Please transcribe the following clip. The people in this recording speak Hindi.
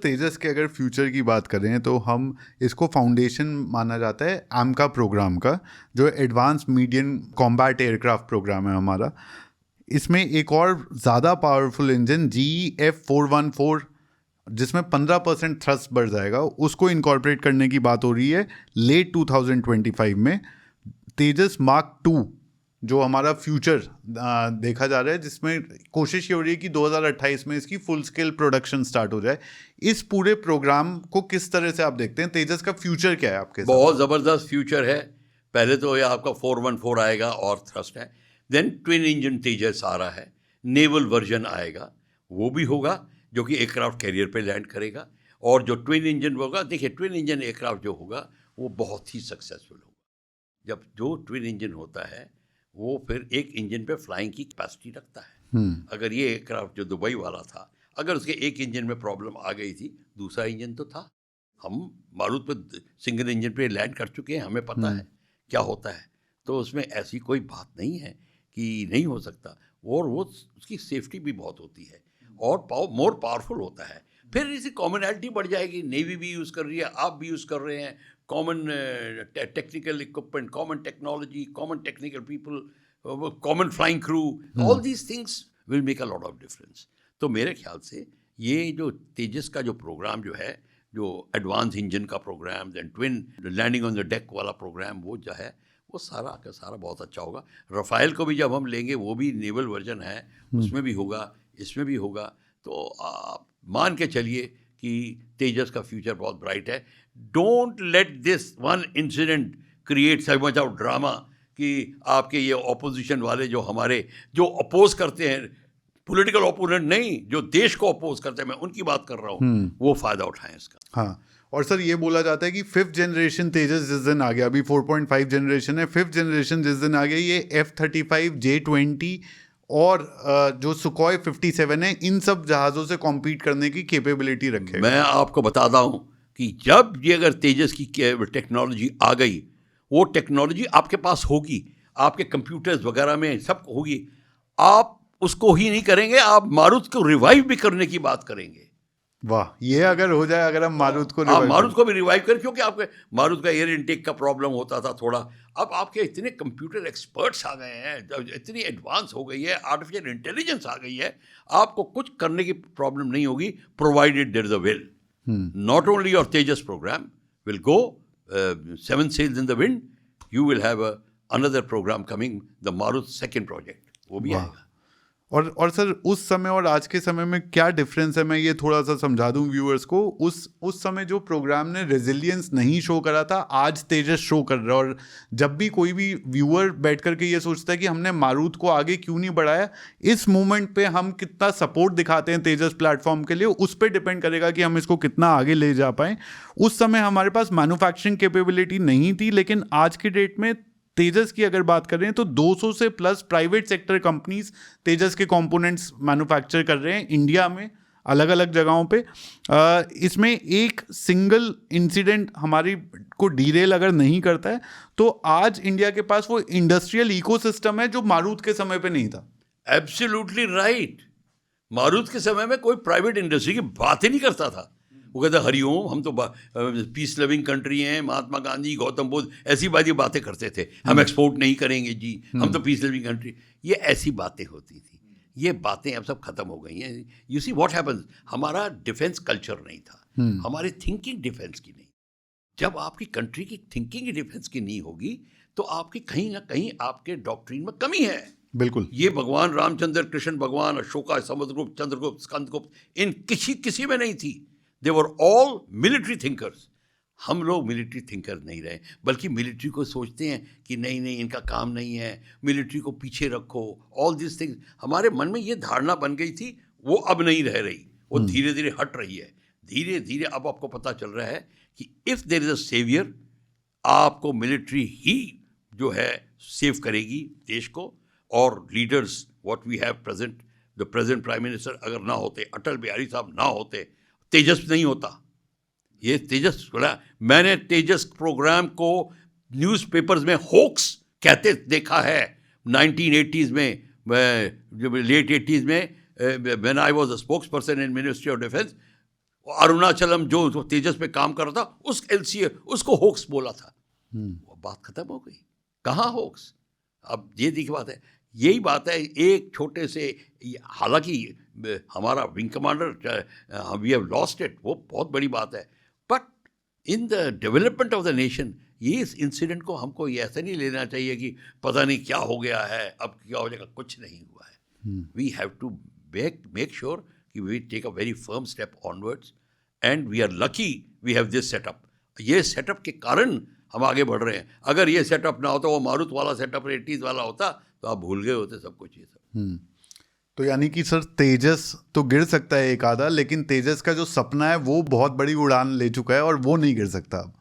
तेजस के अगर फ्यूचर की बात करें तो हम इसको फाउंडेशन माना जाता है AMCA प्रोग्राम का, जो advance medium combat aircraft programme है हमारा। इसमें एक और ज़्यादा पावरफुल इंजन GF414, जिसमें 15% थ्रस्ट बढ़ जाएगा, उसको इनकॉर्पोरेट करने की बात हो रही है लेट 2025 में। तेजस मार्क 2 जो हमारा फ्यूचर देखा जा रहा है, जिसमें कोशिश ये हो रही है कि 2028 में इसकी फुल स्केल प्रोडक्शन स्टार्ट हो जाए। इस पूरे प्रोग्राम को किस तरह से आप देखते हैं? तेजस का फ्यूचर क्या है आपके साथ? बहुत ज़बरदस्त फ्यूचर है। पहले तो ये आपका 414 आएगा और थ्रस्ट है, देन ट्विन इंजन तेजस आ रहा है, नेवल वर्जन आएगा, वो भी होगा जो कि एयरक्राफ्ट कैरियर पे लैंड करेगा। और जो ट्विन इंजन होगा, देखिए ट्विन इंजन एयरक्राफ्ट जो होगा वो बहुत ही सक्सेसफुल होगा। जब जो ट्विन इंजन होता है वो फिर एक इंजन पे फ्लाइंग की कैपेसिटी रखता है। अगर ये एयरक्राफ्ट जो दुबई वाला था, अगर उसके एक इंजन में प्रॉब्लम आ गई थी, दूसरा इंजन तो था। हम मारुत पे सिंगल इंजन पे लैंड कर चुके हैं, हमें पता है क्या होता है। तो उसमें ऐसी कोई बात नहीं है कि नहीं हो सकता। और वो उसकी सेफ्टी भी बहुत होती है और मोर पावरफुल होता है। फिर इसी कॉमनैलिटी बढ़ जाएगी। नेवी भी यूज़ कर रही है, आप भी यूज़ कर रहे हैं। Common technical equipment, common technology, common technical people, common flying crew, all these things will make a lot of difference. तो मेरे ख्याल से ये जो तेजस का जो प्रोग्राम जो है, जो एडवांस इंजन का programme, then twin landing on the deck वाला प्रोग्राम, वो जो है वो सारा का सारा बहुत अच्छा होगा। रफ़ाइल को भी जब हम लेंगे, वो भी नेवल वर्जन है, उसमें भी होगा, इसमें भी होगा। तो आप मान के चलिए कि तेजस का फ्यूचर बहुत ब्राइट है। Don't let this one incident create such much of drama कि आपके ये ऑपोजिशन वाले जो हमारे जो अपोज करते हैं, पॉलिटिकल ओपोनेंट नहीं, जो देश को अपोज करते हैं, मैं उनकी बात कर रहा हूँ, वो फायदा उठाएं इसका। हाँ, और सर ये बोला जाता है कि 5th जनरेशन तेजस जिस दिन आ गया, अभी 4.5 जनरेशन है, 5th जनरेशन जिस दिन आ गया, ये F-35, J-20 और जो सुखोई 57 है, इन सब जहाज़ों से कॉम्पीट करने की कैपेबिलिटी रखेगा। मैं आपको बताता हूँ कि जब ये अगर तेजस की टेक्नोलॉजी आ गई, वो टेक्नोलॉजी आपके पास होगी, आपके कंप्यूटर्स वगैरह में सब होगी, आप उसको ही नहीं करेंगे, आप मारुत को रिवाइव भी करने की बात करेंगे। वाह, ये अगर हो जाए, अगर हम मारुत को आप मारुत को भी रिवाइव करें, क्योंकि आपके मारुत का एयर इनटेक का प्रॉब्लम होता था थोड़ा। अब आपके इतने कंप्यूटर एक्सपर्ट्स आ गए हैं, इतनी एडवांस हो गई है, आर्टिफिशियल इंटेलिजेंस आ गई है, आपको कुछ करने की प्रॉब्लम नहीं होगी, provided there is a will. Not only your Tejas program will go 7 sails in the wind, you will have another program coming, the Marut second project, वो भी आएगा। और सर उस समय और आज के समय में क्या डिफरेंस है, मैं ये थोड़ा सा समझा दूं व्यूअर्स को। उस समय जो प्रोग्राम ने रेजिलियंस नहीं शो करा था, आज तेजस शो कर रहा है। और जब भी कोई भी व्यूअर बैठ करके ये सोचता है कि हमने मारुत को आगे क्यों नहीं बढ़ाया, इस मोमेंट पे हम कितना सपोर्ट दिखाते हैं तेजस प्लेटफॉर्म के लिए, उस पर डिपेंड करेगा कि हम इसको कितना आगे ले जा पाएँ। उस समय हमारे पास मैन्युफैक्चरिंग कैपेबिलिटी नहीं थी, लेकिन आज के डेट में तेजस की अगर बात करें तो 200 से प्लस प्राइवेट सेक्टर कंपनीज तेजस के कंपोनेंट्स मैन्युफैक्चर कर रहे हैं इंडिया में, अलग अलग जगहों पे। इसमें एक सिंगल इंसिडेंट हमारी को डीरेल अगर नहीं करता है, तो आज इंडिया के पास वो इंडस्ट्रियल इकोसिस्टम है जो मारुत के समय पे नहीं था। Absolutely right. मारुत के समय में कोई प्राइवेट इंडस्ट्री की बात ही नहीं करता था। वो कहता हरिओम, हम तो पीस लविंग कंट्री हैं, महात्मा गांधी, गौतम बुद्ध, ऐसी बातें करते थे, हम एक्सपोर्ट नहीं करेंगे जी, हम तो पीस लविंग कंट्री, ये ऐसी बातें होती थी। ये बातें अब सब खत्म हो गई हैं। यू सी व्हाट हैपेंस, हमारा डिफेंस कल्चर नहीं था, हमारी थिंकिंग डिफेंस की नहीं। जब आपकी कंट्री की थिंकिंग डिफेंस की नहीं होगी, तो आपकी कहीं ना कहीं आपके डॉक्ट्रिन में कमी है। बिल्कुल, ये भगवान रामचंद्र, कृष्ण भगवान, अशोका, समुद्रगुप्त, चंद्रगुप्त, स्कंदगुप्त, इन किसी में नहीं थी। दे वर ऑल मिलिट्री थिंकर्स। हम लोग मिलिट्री थिंकर नहीं रहे, बल्कि मिलिट्री को सोचते हैं कि नहीं नहीं इनका काम नहीं है, मिलिट्री को पीछे रखो, ऑल दिस थिंग्स हमारे मन में ये धारणा बन गई थी। वो अब नहीं रह रही, वो धीरे धीरे हट रही है। धीरे धीरे अब आपको पता चल रहा है कि if there is a saviour, आपको मिलिट्री ही जो है सेव करेगी देश को। और leaders what we have present, the present prime minister अगर ना होते, अटल बिहारी साहब ना होते, तेजस नहीं होता। ये तेजस, मैंने तेजस प्रोग्राम को न्यूज़पेपर्स में होक्स कहते देखा है 1980s में, लेट 80s में, when I was a spokes person in ministry of defence. Arunachalam जो तेजस पे काम कर रहा था उस LCA उसको होक्स बोला था, वो बात खत्म हो गई। कहाँ होक्स? अब ये देखिए बात है, यही बात है एक छोटे से, हालांकि हमारा wing commander we have lost it, वो बहुत बड़ी बात है, but in the development of the nation ये इस इंसिडेंट को हमको ये ऐसा नहीं लेना चाहिए कि पता नहीं क्या हो गया है, अब क्या हो जाएगा, कुछ नहीं हुआ है। We have to make sure कि we take a very firm step onwards and we are lucky we have this setup. ये सेटअप के कारण हम आगे बढ़ रहे हैं। अगर ये सेटअप ना होता, वो मारुत वाला सेटअप 80s वाला होता, तो आप भूल गए होते सब कुछ ये सब। तो यानी कि सर तेजस तो गिर सकता है एक आधा, लेकिन तेजस का जो सपना है वो बहुत बड़ी उड़ान ले चुका है और वो नहीं गिर सकता अब।